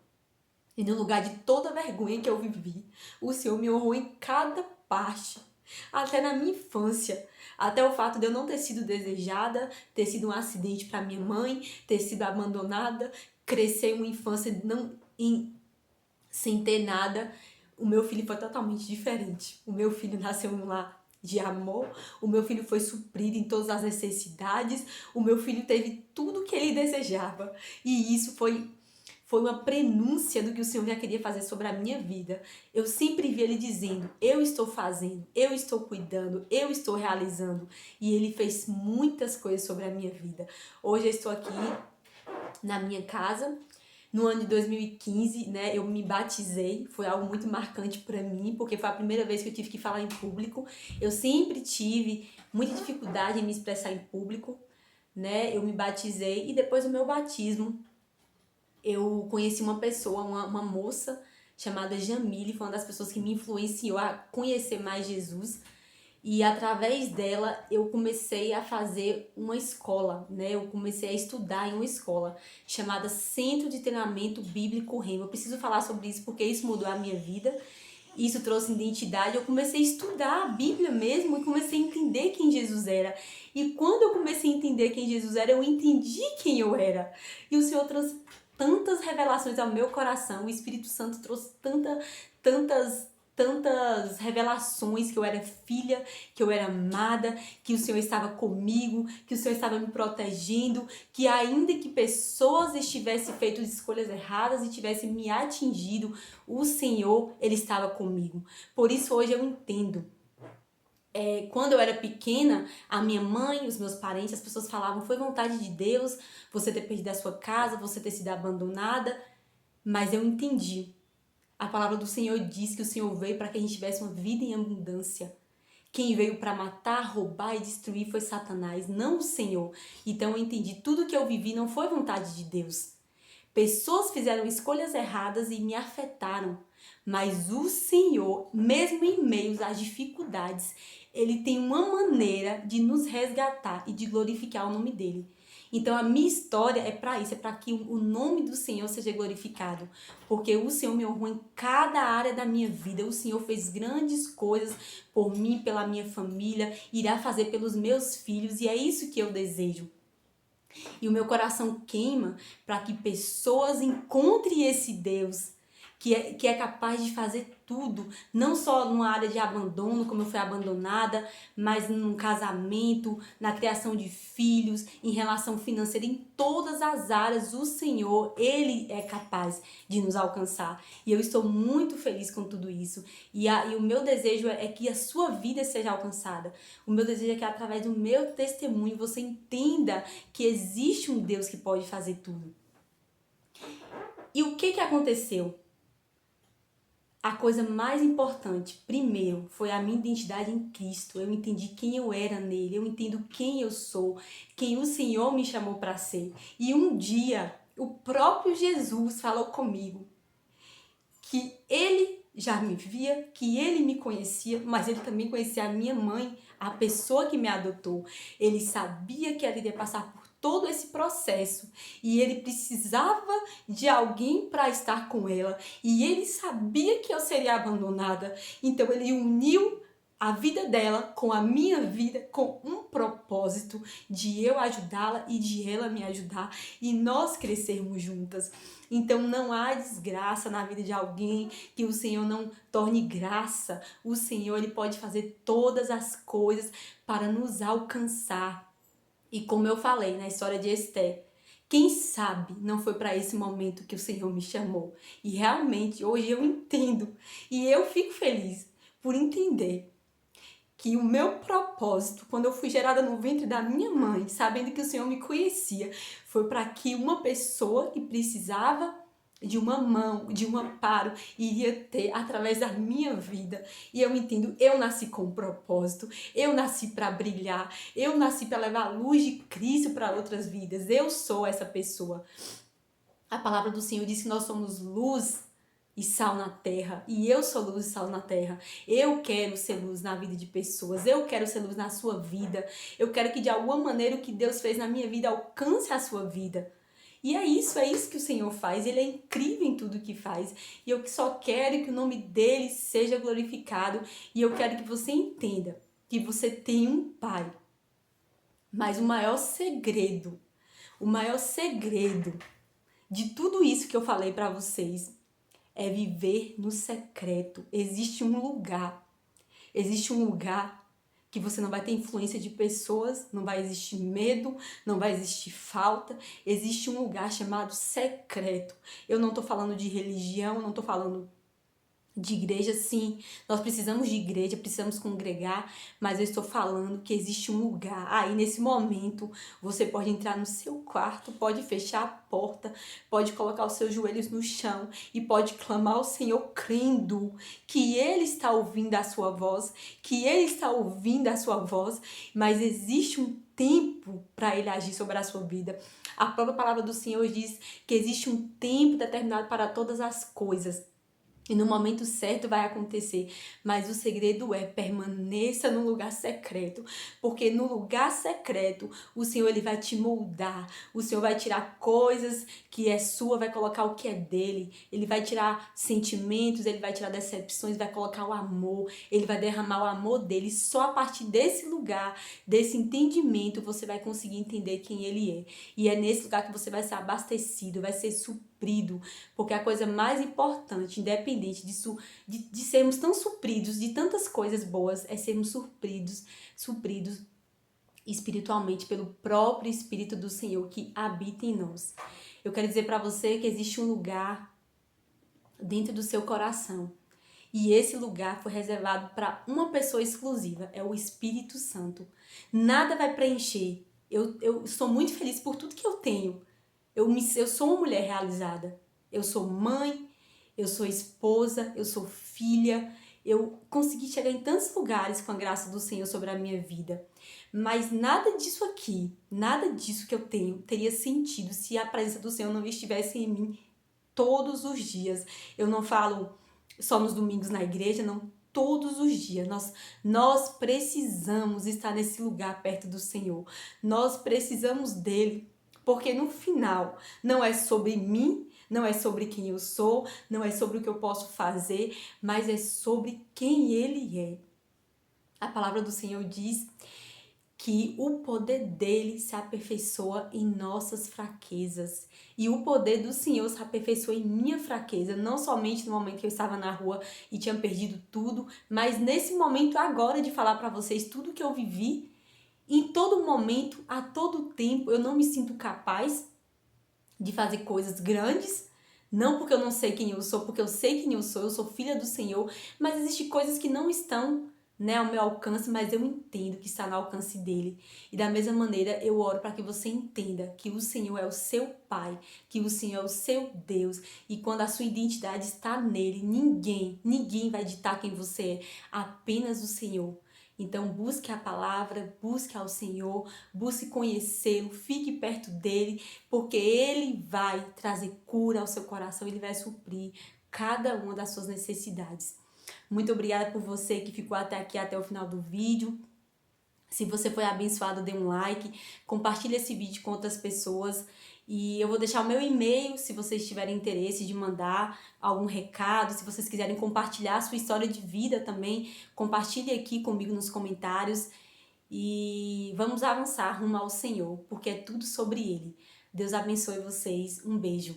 E no lugar de toda vergonha que eu vivi, o Senhor me honrou em cada parte. Até na minha infância. Até o fato de eu não ter sido desejada, ter sido um acidente para minha mãe, ter sido abandonada, crescer uma infância sem ter nada. O meu filho foi totalmente diferente. O meu filho nasceu em um lar de amor, o meu filho foi suprido em todas as necessidades, o meu filho teve tudo que ele desejava. E isso foi uma prenúncia do que o Senhor já queria fazer sobre a minha vida. Eu sempre vi ele dizendo, eu estou fazendo, eu estou cuidando, eu estou realizando. E ele fez muitas coisas sobre a minha vida. Hoje eu estou aqui na minha casa. No ano de 2015, né, eu me batizei, foi algo muito marcante para mim, porque foi a primeira vez que eu tive que falar em público. Eu sempre tive muita dificuldade em me expressar em público, né? Eu me batizei e depois do meu batismo, eu conheci uma pessoa, uma moça chamada Jamile, foi uma das pessoas que me influenciou a conhecer mais Jesus. E através dela eu comecei a fazer uma escola, né? Eu comecei a estudar em uma escola chamada Centro de Treinamento Bíblico Rema. Eu preciso falar sobre isso porque isso mudou a minha vida. Isso trouxe identidade. Eu comecei a estudar a Bíblia mesmo e comecei a entender quem Jesus era. E quando eu comecei a entender quem Jesus era, eu entendi quem eu era. E o Senhor trouxe tantas revelações ao meu coração. O Espírito Santo trouxe tantas revelações, que eu era filha, que eu era amada, que o Senhor estava comigo, que o Senhor estava me protegendo, que ainda que pessoas estivessem feito escolhas erradas e tivessem me atingido, o Senhor, Ele estava comigo. Por isso hoje eu entendo. Quando eu era pequena, a minha mãe, os meus parentes, as pessoas falavam, foi vontade de Deus você ter perdido a sua casa, você ter sido abandonada, mas eu entendi. A palavra do Senhor diz que o Senhor veio para que a gente tivesse uma vida em abundância. Quem veio para matar, roubar e destruir foi Satanás, não o Senhor. Então eu entendi, tudo que eu vivi não foi vontade de Deus. Pessoas fizeram escolhas erradas e me afetaram. Mas o Senhor, mesmo em meio às dificuldades, Ele tem uma maneira de nos resgatar e de glorificar o nome dEle. Então a minha história é para isso, é para que o nome do Senhor seja glorificado. Porque o Senhor me honrou em cada área da minha vida. O Senhor fez grandes coisas por mim, pela minha família, irá fazer pelos meus filhos e é isso que eu desejo. E o meu coração queima para que pessoas encontrem esse Deus que é capaz de fazer tudo, não só numa área de abandono, como eu fui abandonada, mas num casamento, na criação de filhos, em relação financeira, em todas as áreas, o Senhor, Ele é capaz de nos alcançar. E eu estou muito feliz com tudo isso. E o meu desejo é que a sua vida seja alcançada. O meu desejo é que através do meu testemunho você entenda que existe um Deus que pode fazer tudo. E o que aconteceu? a coisa mais importante, primeiro, foi a minha identidade em Cristo. Eu entendi quem eu era nele, eu entendo quem eu sou, quem o Senhor me chamou para ser. E um dia, o próprio Jesus falou comigo que ele já me via, que ele me conhecia, mas ele também conhecia a minha mãe, a pessoa que me adotou. Ele sabia que ela iria passar por todo esse processo e ele precisava de alguém para estar com ela e ele sabia que eu seria abandonada. Então ele uniu a vida dela com a minha vida, com um propósito de eu ajudá-la e de ela me ajudar e nós crescermos juntas. Então não há desgraça na vida de alguém que o Senhor não torne graça. O Senhor, ele pode fazer todas as coisas para nos alcançar. E como eu falei na história de Esther, quem sabe não foi para esse momento que o Senhor me chamou. E realmente hoje eu entendo e eu fico feliz por entender que o meu propósito, quando eu fui gerada no ventre da minha mãe, sabendo que o Senhor me conhecia, foi para que uma pessoa que precisava de uma mão, de um amparo, iria ter através da minha vida. E eu entendo, eu nasci com um propósito, eu nasci para brilhar, eu nasci para levar a luz de Cristo para outras vidas. Eu sou essa pessoa. A palavra do Senhor diz que nós somos luz e sal na terra, e eu sou luz e sal na terra. Eu quero ser luz na vida de pessoas, eu quero ser luz na sua vida, eu quero que de alguma maneira o que Deus fez na minha vida alcance a sua vida. E é isso que o Senhor faz, Ele é incrível em tudo que faz, e eu só quero que o nome dEle seja glorificado, e eu quero que você entenda que você tem um Pai, mas o maior segredo de tudo isso que eu falei para vocês é viver no secreto. Existe um lugar que você não vai ter influência de pessoas, não vai existir medo, não vai existir falta. Existe um lugar chamado secreto. Eu não tô falando de religião, não tô falando de igreja, sim, nós precisamos de igreja, precisamos congregar, mas eu estou falando que existe um lugar. Aí nesse momento você pode entrar no seu quarto, pode fechar a porta, pode colocar os seus joelhos no chão e pode clamar ao Senhor crendo que Ele está ouvindo a sua voz, mas existe um tempo para Ele agir sobre a sua vida. A própria palavra do Senhor diz que existe um tempo determinado para todas as coisas. E no momento certo vai acontecer. Mas o segredo é permaneça no lugar secreto. Porque no lugar secreto, o Senhor ele vai te moldar. O Senhor vai tirar coisas que é sua, vai colocar o que é dele. Ele vai tirar sentimentos, ele vai tirar decepções, vai colocar o amor. Ele vai derramar o amor dele. Só a partir desse lugar, desse entendimento, você vai conseguir entender quem ele é. E é nesse lugar que você vai ser abastecido, vai ser suprido. Porque a coisa mais importante, independente disso, de sermos tão supridos de tantas coisas boas, é sermos supridos espiritualmente pelo próprio Espírito do Senhor que habita em nós. Eu quero dizer para você que existe um lugar dentro do seu coração. E esse lugar foi reservado para uma pessoa exclusiva, é o Espírito Santo. Nada vai preencher. Eu sou muito feliz por tudo que eu tenho. Eu sou uma mulher realizada. Eu sou mãe, eu sou esposa, eu sou filha. Eu consegui chegar em tantos lugares com a graça do Senhor sobre a minha vida. Mas nada disso aqui, nada disso que eu tenho, teria sentido se a presença do Senhor não estivesse em mim todos os dias. Eu não falo só nos domingos na igreja, não. Todos os dias. Nós precisamos estar nesse lugar perto do Senhor. Nós precisamos dele. Porque no final, não é sobre mim, não é sobre quem eu sou, não é sobre o que eu posso fazer, mas é sobre quem Ele é. A palavra do Senhor diz que o poder dele se aperfeiçoa em nossas fraquezas. E o poder do Senhor se aperfeiçoa em minha fraqueza, não somente no momento que eu estava na rua e tinha perdido tudo, mas nesse momento agora de falar para vocês tudo que eu vivi. Em todo momento, a todo tempo, eu não me sinto capaz de fazer coisas grandes, não porque eu não sei quem eu sou, porque eu sei quem eu sou filha do Senhor, mas existem coisas que não estão né, ao meu alcance, mas eu entendo que está no alcance dele. E da mesma maneira, eu oro para que você entenda que o Senhor é o seu Pai, que o Senhor é o seu Deus, e quando a sua identidade está nele, ninguém vai ditar quem você é, apenas o Senhor. Então busque a palavra, busque ao Senhor, busque conhecê-lo, fique perto dele, porque ele vai trazer cura ao seu coração, ele vai suprir cada uma das suas necessidades. Muito obrigada por você que ficou até aqui, até o final do vídeo. Se você foi abençoado, dê um like, compartilhe esse vídeo com outras pessoas. E eu vou deixar o meu e-mail, se vocês tiverem interesse de mandar algum recado, se vocês quiserem compartilhar a sua história de vida também, compartilhe aqui comigo nos comentários. E vamos avançar rumo ao Senhor, porque é tudo sobre Ele. Deus abençoe vocês. Um beijo.